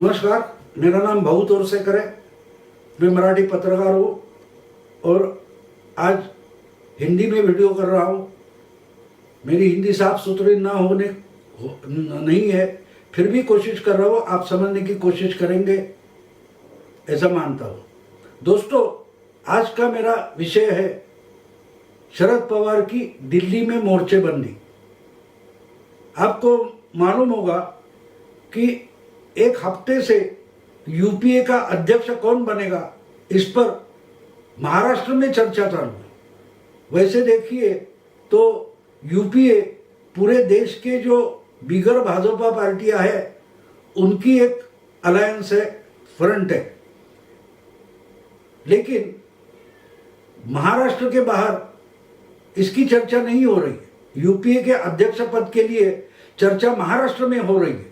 नमस्कार, मेरा नाम भाऊ तोरसेकर है। मैं मराठी पत्रकार हूँ और आज हिंदी में वीडियो कर रहा हूँ। मेरी हिंदी साफ सुथरी नहीं है, फिर भी कोशिश कर रहा हूँ, आप समझने की कोशिश करेंगे ऐसा मानता हूँ। दोस्तों, आज का मेरा विषय है शरद पवार की दिल्ली में मोर्चेबंदी। आपको मालूम होगा कि एक हफ्ते से यूपीए का अध्यक्ष कौन बनेगा, इस पर महाराष्ट्र में चर्चा चालू है। वैसे देखिए तो यूपीए पूरे देश के जो बिगर भाजपा पार्टियां हैं उनकी एक अलायंस है, फ्रंट है। लेकिन महाराष्ट्र के बाहर इसकी चर्चा नहीं हो रही है। यूपीए के अध्यक्ष पद के लिए चर्चा महाराष्ट्र में हो रही है।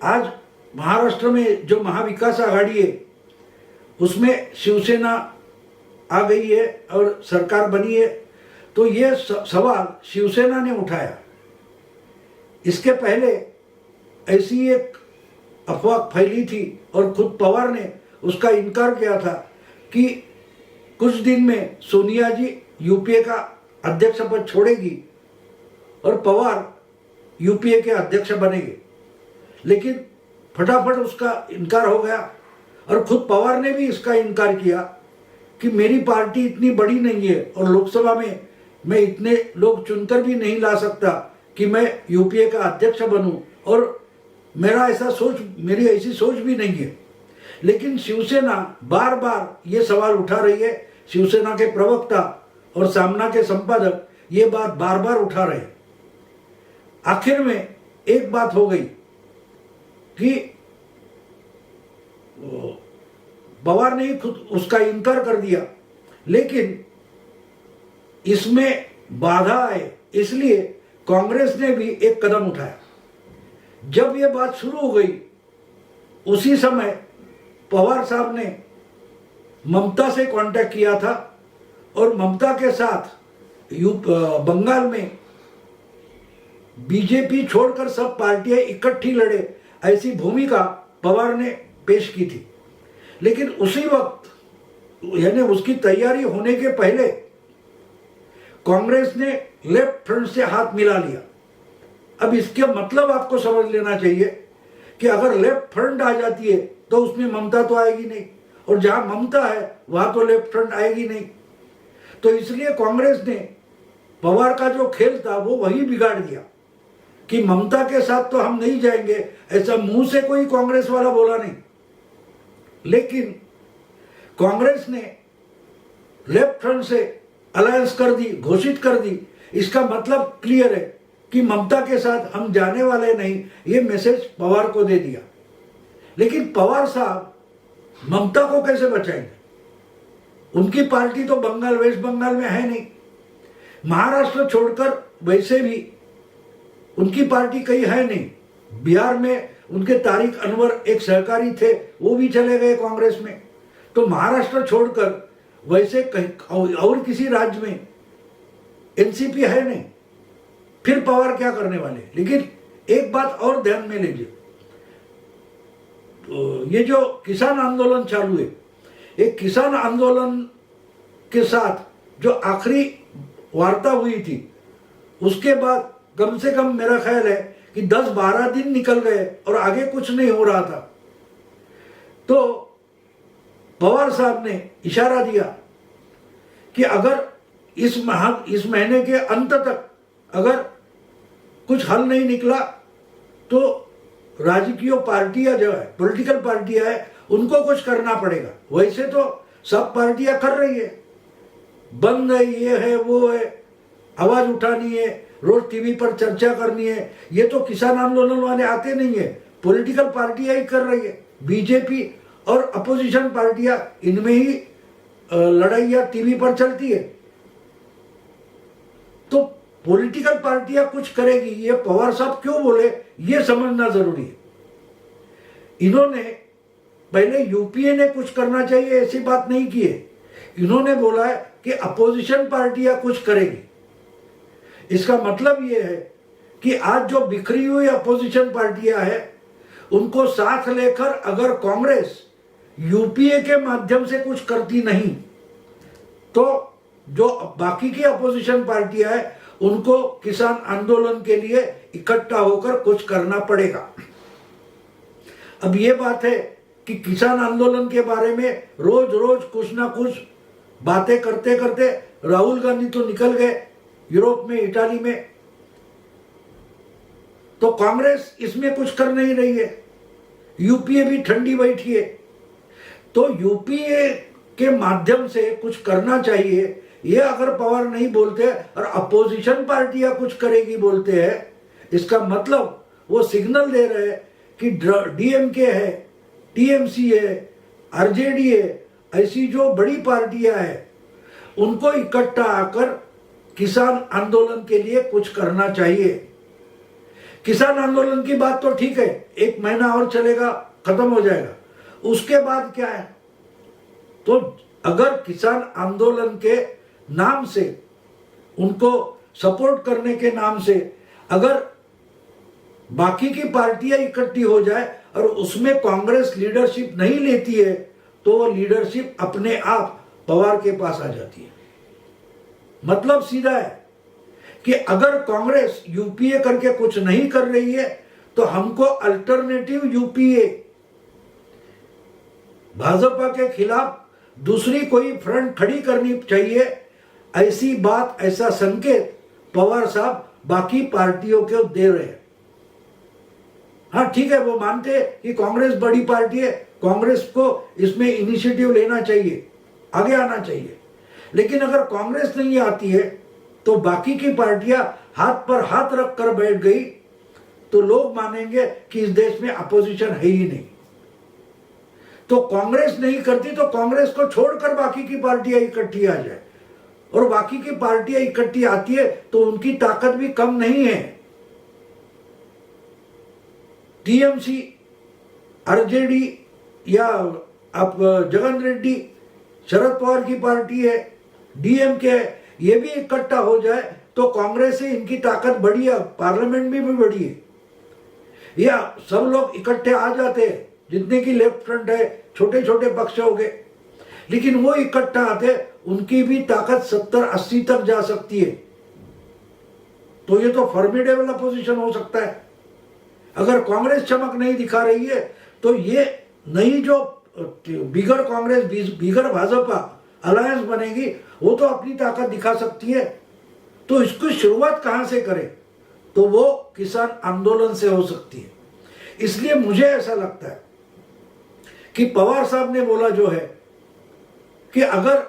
आज महाराष्ट्र में जो महाविकास आघाड़ी है उसमें शिवसेना आ गई है और सरकार बनी है, तो ये सवाल शिवसेना ने उठाया। इसके पहले ऐसी एक अफवाह फैली थी और खुद पवार ने उसका इनकार किया था कि कुछ दिन में सोनिया जी यूपीए का अध्यक्ष पद छोड़ेगी और पवार यूपीए के अध्यक्ष बनेंगे। लेकिन फटाफट उसका इनकार हो गया और खुद पवार ने भी इसका इनकार किया कि मेरी पार्टी इतनी बड़ी नहीं है और लोकसभा में मैं इतने लोग चुनकर भी नहीं ला सकता कि मैं यूपीए का अध्यक्ष बनूं, और मेरी ऐसी सोच भी नहीं है। लेकिन शिवसेना बार बार ये सवाल उठा रही है। शिवसेना के प्रवक्ता और सामना के संपादक ये बात बार बार उठा रहे हैं। आखिर में एक बात हो गई कि पवार ने खुद उसका इनकार कर दिया, लेकिन इसमें बाधा आए इसलिए कांग्रेस ने भी एक कदम उठाया। जब ये बात शुरू हो गई उसी समय पवार साहब ने ममता से कांटेक्ट किया था और ममता के साथ बंगाल में बीजेपी छोड़कर सब पार्टियां इकट्ठी लड़े, ऐसी भूमिका पवार ने पेश की थी। लेकिन उसी वक्त, यानी उसकी तैयारी होने के पहले, कांग्रेस ने लेफ्ट फ्रंट से हाथ मिला लिया। अब इसके मतलब आपको समझ लेना चाहिए कि अगर लेफ्ट फ्रंट आ जाती है तो उसमें ममता तो आएगी नहीं, और जहां ममता है वहां तो लेफ्ट फ्रंट आएगी नहीं। तो इसलिए कांग्रेस ने पवार का जो खेल था वो वही बिगाड़ दिया कि ममता के साथ तो हम नहीं जाएंगे, ऐसा मुंह से कोई कांग्रेस वाला बोला नहीं। लेकिन कांग्रेस ने लेफ्ट फ्रंट से अलायंस कर दी, घोषित कर दी। इसका मतलब क्लियर है कि ममता के साथ हम जाने वाले नहीं, ये मैसेज पवार को दे दिया। लेकिन पवार साहब ममता को कैसे बचाएंगे? उनकी पार्टी तो बंगाल, वेस्ट बंगाल में है नहीं। महाराष्ट्र छोड़कर वैसे भी उनकी पार्टी कहीं है नहीं। बिहार में उनके तारिक अनवर एक सहकारी थे, वो भी चले गए कांग्रेस में। तो महाराष्ट्र छोड़कर वैसे कहीं और किसी राज्य में एनसीपी है नहीं। फिर पवार क्या करने वाले? लेकिन एक बात और ध्यान में लीजिए, तो ये जो किसान आंदोलन चालू है, एक किसान आंदोलन के साथ जो आखिरी वार्ता हुई थी उसके बाद कम से कम मेरा ख्याल है कि 10-12 दिन निकल गए और आगे कुछ नहीं हो रहा था। तो पवार साहब ने इशारा दिया कि अगर इस महीने के अंत तक अगर कुछ हल नहीं निकला तो राजकीय पार्टियां जो है, पॉलिटिकल पार्टियां है, उनको कुछ करना पड़ेगा। वैसे तो सब पार्टियां कर रही है, बंद है, ये है, वो है, आवाज उठानी है, रोज टीवी पर चर्चा करनी है। ये तो किसान आंदोलन वाले आते नहीं है, पॉलिटिकल पार्टियां ही कर रही है। बीजेपी और अपोजिशन पार्टियां, इनमें ही लड़ाइयां टीवी पर चलती है। तो पॉलिटिकल पार्टियां कुछ करेगी, ये पवार साहब क्यों बोले, ये समझना जरूरी है। इन्होंने पहले यूपीए ने कुछ करना चाहिए ऐसी बात नहीं की है। इन्होंने बोला है कि अपोजिशन पार्टियां कुछ करेगी। इसका मतलब ये है कि आज जो बिखरी हुई अपोजिशन पार्टियां हैं उनको साथ लेकर अगर कांग्रेस यूपीए के माध्यम से कुछ करती नहीं तो जो बाकी की अपोजिशन पार्टियां हैं उनको किसान आंदोलन के लिए इकट्ठा होकर कुछ करना पड़ेगा। अब ये बात है कि किसान आंदोलन के बारे में रोज रोज कुछ ना कुछ बातें करते करते राहुल गांधी तो निकल गए यूरोप में, इटाली में, तो कांग्रेस इसमें कुछ कर नहीं रही है। यूपीए भी ठंडी बैठी है। तो यूपीए के माध्यम से कुछ करना चाहिए, ये अगर पवार नहीं बोलते और अपोजिशन पार्टियां कुछ करेगी बोलते हैं, इसका मतलब वो सिग्नल दे रहे हैं कि डीएमके है, टीएमसी है, आरजेडी है, ऐसी जो बड़ी पार्टियां हैं उनको इकट्ठा आकर किसान आंदोलन के लिए कुछ करना चाहिए। किसान आंदोलन की बात तो ठीक है, 1 महीना और चलेगा, खत्म हो जाएगा, उसके बाद क्या है? तो अगर किसान आंदोलन के नाम से, उनको सपोर्ट करने के नाम से अगर बाकी की पार्टियां इकट्ठी हो जाए और उसमें कांग्रेस लीडरशिप नहीं लेती है तो वो लीडरशिप अपने आप पवार के पास आ जाती है। मतलब सीधा है कि अगर कांग्रेस यूपीए करके कुछ नहीं कर रही है तो हमको अल्टरनेटिव यूपीए, भाजपा के खिलाफ दूसरी कोई फ्रंट खड़ी करनी चाहिए, ऐसी बात, ऐसा संकेत पवार साहब बाकी पार्टियों को दे रहे हैं। हाँ ठीक है, वो मानते हैं कि कांग्रेस बड़ी पार्टी है, कांग्रेस को इसमें इनिशिएटिव लेना चाहिए, आगे आना चाहिए, लेकिन अगर कांग्रेस नहीं आती है तो बाकी की पार्टियां हाथ पर हाथ रख कर बैठ गई तो लोग मानेंगे कि इस देश में अपोजिशन है ही नहीं। तो कांग्रेस नहीं करती तो कांग्रेस को छोड़कर बाकी की पार्टियां इकट्ठी आ जाए, और बाकी की पार्टियां इकट्ठी आती है तो उनकी ताकत भी कम नहीं है। टीएमसी, आरजेडी या आप जगन रेड्डी, शरद पवार की पार्टी है, डीएमके, ये भी इकट्ठा हो जाए तो कांग्रेस से इनकी ताकत बढ़ी है, पार्लियामेंट में भी बढ़ी है, या सब लोग इकट्ठे आ जाते हैं, जितने की लेफ्ट फ्रंट है, छोटे छोटे पक्ष हो गए, लेकिन वो इकट्ठा आते, उनकी भी ताकत 70-80 तक जा सकती है। तो ये तो फॉर्मिडेबल अपोजिशन हो सकता है। अगर कांग्रेस चमक नहीं दिखा रही है तो ये नई जो बिगर कांग्रेस बिगर भाजपा अलायंस बनेगी वो तो अपनी ताकत दिखा सकती है। तो इसकी शुरुआत कहां से करें? तो वो किसान आंदोलन से हो सकती है। इसलिए मुझे ऐसा लगता है कि पवार साहब ने बोला जो है कि अगर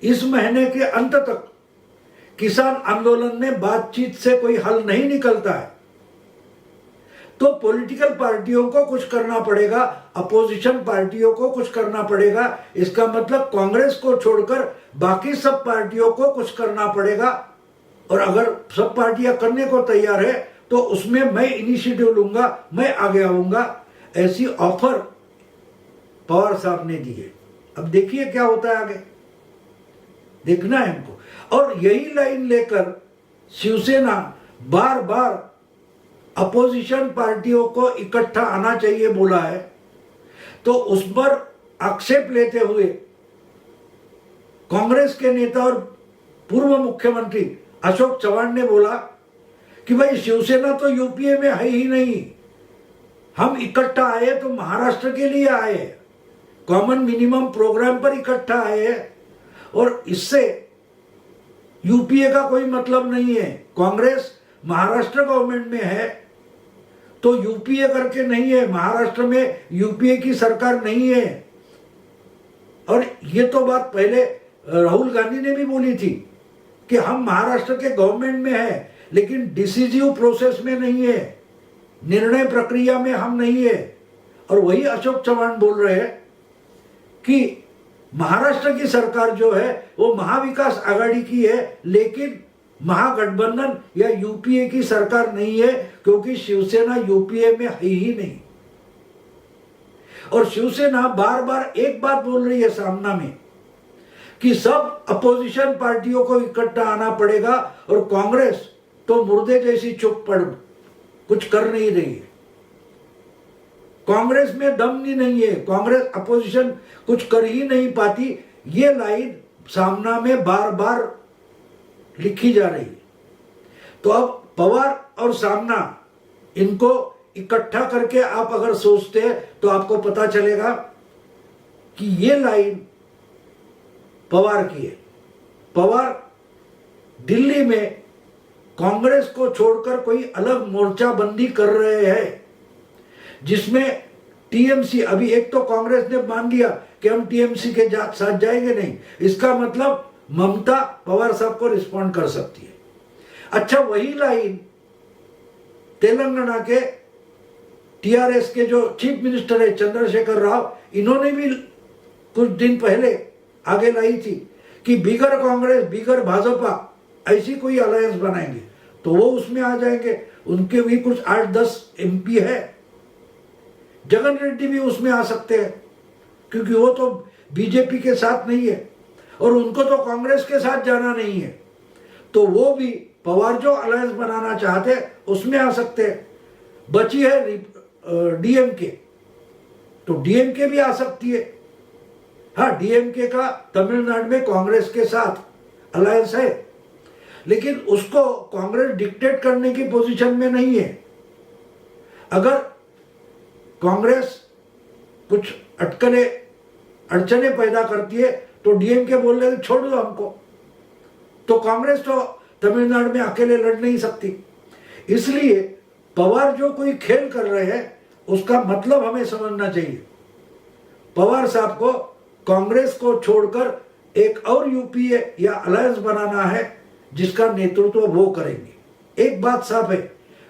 इस महीने के अंत तक किसान आंदोलन में बातचीत से कोई हल नहीं निकलता है तो पॉलिटिकल पार्टियों को कुछ करना पड़ेगा, अपोजिशन पार्टियों को कुछ करना पड़ेगा। इसका मतलब कांग्रेस को छोड़कर बाकी सब पार्टियों को कुछ करना पड़ेगा, और अगर सब पार्टियां करने को तैयार है तो उसमें मैं इनिशिएटिव लूंगा, मैं आगे आऊंगा, ऐसी ऑफर पवार साहब ने दी है। अब देखिए क्या होता है आगे, देखना है हमको। और यही लाइन लेकर शिवसेना बार बार अपोजिशन पार्टियों को इकट्ठा आना चाहिए बोला है, तो उस पर आक्षेप लेते हुए कांग्रेस के नेता और पूर्व मुख्यमंत्री अशोक चव्हाण ने बोला कि भाई शिवसेना तो यूपीए में है ही नहीं, हम इकट्ठा आए तो महाराष्ट्र के लिए आए, कॉमन मिनिमम प्रोग्राम पर इकट्ठा आए, और इससे यूपीए का कोई मतलब नहीं है। कांग्रेस महाराष्ट्र गवर्नमेंट में है तो यूपीए करके नहीं है, महाराष्ट्र में यूपीए की सरकार नहीं है। और ये तो बात पहले राहुल गांधी ने भी बोली थी कि हम महाराष्ट्र के गवर्नमेंट में है लेकिन डिसिजिव प्रोसेस में नहीं है, निर्णय प्रक्रिया में हम नहीं है। और वही अशोक चव्हाण बोल रहे हैं कि महाराष्ट्र की सरकार जो है वो महाविकास आघाड़ी की है लेकिन महागठबंधन या यूपीए की सरकार नहीं है, क्योंकि शिवसेना यूपीए में है ही नहीं। और शिवसेना बार बार एक बात बोल रही है सामना में कि सब अपोजिशन पार्टियों को इकट्ठा आना पड़ेगा, और कांग्रेस तो मुर्दे जैसी चुप पड़ कुछ कर नहीं रही है। कांग्रेस में दम ही नहीं है, कांग्रेस अपोजिशन कुछ कर ही नहीं पाती, ये लाइन सामना में बार बार लिखी जा रही है। तो अब पवार और सामना इनको इकट्ठा करके आप अगर सोचते हैं तो आपको पता चलेगा कि ये लाइन पवार की है। पवार दिल्ली में कांग्रेस को छोड़कर कोई अलग मोर्चाबंदी कर रहे हैं, जिसमें टीएमसी, अभी एक तो कांग्रेस ने मान लिया कि हम टीएमसी के साथ जाएंगे नहीं, इसका मतलब ममता पवार साहब को रिस्पॉन्ड कर सकती है। अच्छा, वही लाइन तेलंगाना के टीआरएस के जो चीफ मिनिस्टर है चंद्रशेखर राव, इन्होंने भी कुछ दिन पहले आगे लाई थी कि बिगर कांग्रेस बिगर भाजपा ऐसी कोई अलायंस बनाएंगे, तो वो उसमें आ जाएंगे। उनके भी कुछ 8-10 एमपी है, जगन रेड्डी भी उसमें आ सकते हैं क्योंकि वो तो बीजेपी के साथ नहीं है और उनको तो कांग्रेस के साथ जाना नहीं है, तो वो भी पवार जो अलायंस बनाना चाहते हैं उसमें आ सकते हैं। बची है डीएमके, तो डीएमके भी आ सकती है। हाँ, डीएमके का तमिलनाडु में कांग्रेस के साथ अलायंस है, लेकिन उसको कांग्रेस डिक्टेट करने की पोजीशन में नहीं है। अगर कांग्रेस कुछ अड़चने पैदा करती है तो डीएमके बोल रहे छोड़ दो हमको, तो कांग्रेस तो तमिलनाडु में अकेले लड़ नहीं सकती। इसलिए पवार जो कोई खेल कर रहे हैं उसका मतलब हमें समझना चाहिए। पवार साहब को कांग्रेस को छोड़कर एक और यूपीए या अलायंस बनाना है जिसका नेतृत्व वो करेंगे। एक बात साफ है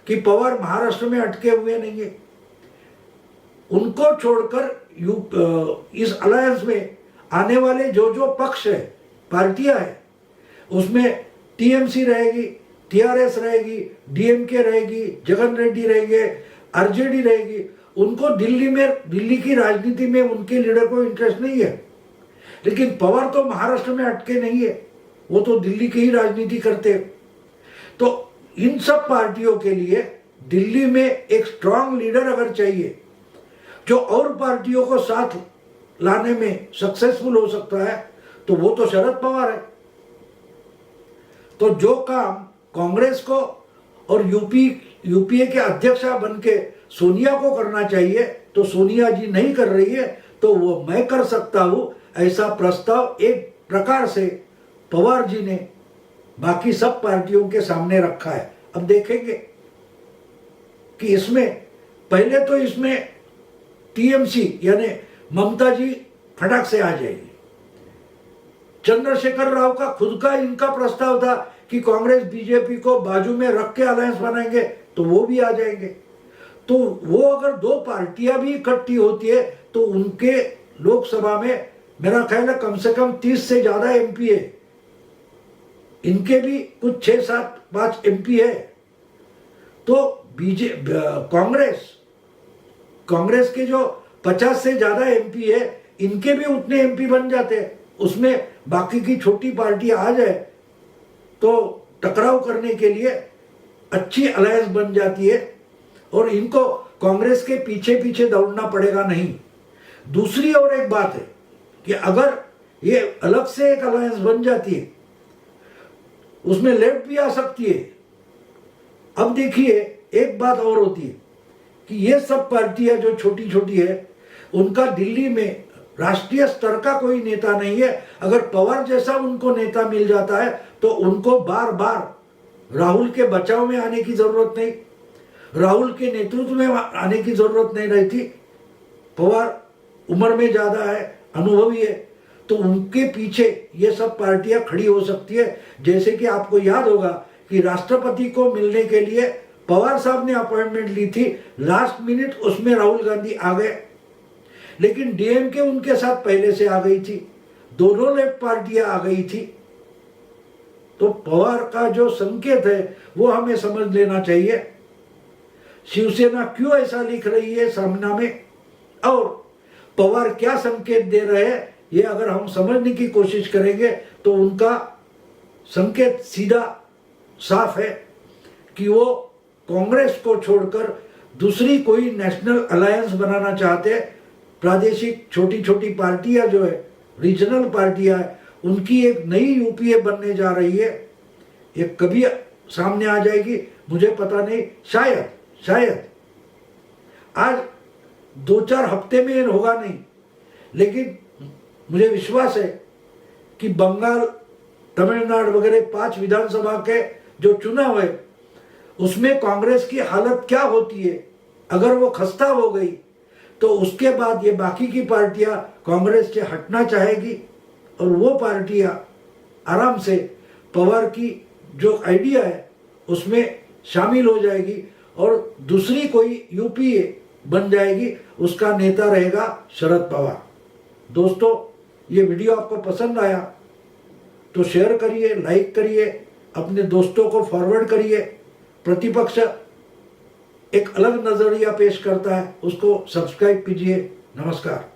कि पवार महाराष्ट्र में अटके हुए नहीं है, उनको छोड़कर इस अलायंस में आने वाले जो पक्ष है, पार्टियां है, उसमें टीएमसी रहेगी, टीआरएस रहेगी, डीएमके रहेगी, जगन रेड्डी रहेंगे, आरजेडी रहेगी। उनको दिल्ली की राजनीति में उनके लीडर को इंटरेस्ट नहीं है, लेकिन पवार तो महाराष्ट्र में अटके नहीं है, वो तो दिल्ली की ही राजनीति करते हैं। तो इन सब पार्टियों के लिए दिल्ली में एक स्ट्रांग लीडर अगर चाहिए जो और पार्टियों को साथ लाने में सक्सेसफुल हो सकता है, तो वो तो शरद पवार है। तो जो काम कांग्रेस को और यूपीए के अध्यक्षा बनके सोनिया को करना चाहिए, तो सोनिया जी नहीं कर रही है, तो वो मैं कर सकता हूं, ऐसा प्रस्ताव एक प्रकार से पवार जी ने बाकी सब पार्टियों के सामने रखा है। अब देखेंगे कि इसमें पहले तो इसमें टीएमसी यानी ममता जी फटाक से आ जाएगी। चंद्रशेखर राव का खुद का इनका प्रस्ताव था कि कांग्रेस बीजेपी को बाजू में रख के अलायंस बनाएंगे, तो वो भी आ जाएंगे। तो वो अगर दो पार्टियां भी इकट्ठी होती है तो उनके लोकसभा में मेरा ख्याल है कम से कम 30 से ज्यादा एमपी है, इनके भी कुछ 6-7-5 एमपी है। तो कांग्रेस के जो 50 से ज्यादा एमपी है, इनके भी उतने एमपी बन जाते हैं। उसमें बाकी की छोटी पार्टी आ जाए तो टकराव करने के लिए अच्छी अलायंस बन जाती है और इनको कांग्रेस के पीछे पीछे दौड़ना पड़ेगा नहीं। दूसरी और एक बात है कि अगर ये अलग से एक अलायंस बन जाती है, उसमें लेफ्ट भी आ सकती है। अब देखिए, एक बात और होती है कि ये सब पार्टियां जो छोटी छोटी है, उनका दिल्ली में राष्ट्रीय स्तर का कोई नेता नहीं है। अगर पवार जैसा उनको नेता मिल जाता है तो उनको बार बार राहुल के बचाव में आने की जरूरत नहीं, राहुल के नेतृत्व में आने की जरूरत नहीं रहती। पवार उम्र में ज्यादा है, अनुभवी है, तो उनके पीछे ये सब पार्टियां खड़ी हो सकती है। जैसे कि आपको याद होगा कि राष्ट्रपति को मिलने के लिए पवार साहब ने अपॉइंटमेंट ली थी, लास्ट मिनट उसमें राहुल गांधी आ गए, लेकिन डीएमके उनके साथ पहले से आ गई थी, दोनों लेफ्ट पार्टियां आ गई थी। तो पवार का जो संकेत है वो हमें समझ लेना चाहिए। शिवसेना क्यों ऐसा लिख रही है सामना में, और पवार क्या संकेत दे रहे हैं, ये अगर हम समझने की कोशिश करेंगे तो उनका संकेत सीधा साफ है कि वो कांग्रेस को छोड़कर दूसरी कोई नेशनल अलायंस बनाना चाहते, प्रादेशिक छोटी छोटी पार्टियां जो है, रीजनल पार्टियां है, उनकी एक नई यूपीए बनने जा रही है। ये कभी सामने आ जाएगी मुझे पता नहीं, शायद आज 2-4 हफ्ते में ये होगा नहीं, लेकिन मुझे विश्वास है कि बंगाल, तमिलनाडु वगैरह 5 विधानसभा के जो चुनाव है उसमें कांग्रेस की हालत क्या होती है। अगर वो खस्ता हो गई तो उसके बाद ये बाकी की पार्टियां कांग्रेस से हटना चाहेगी और वो पार्टियां आराम से पवार की जो आइडिया है उसमें शामिल हो जाएगी और दूसरी कोई यूपीए बन जाएगी, उसका नेता रहेगा शरद पवार। दोस्तों, ये वीडियो आपको पसंद आया तो शेयर करिए, लाइक करिए, अपने दोस्तों को फॉरवर्ड करिए। प्रतिपक्ष एक अलग नजरिया पेश करता है, उसको सब्सक्राइब कीजिए। नमस्कार।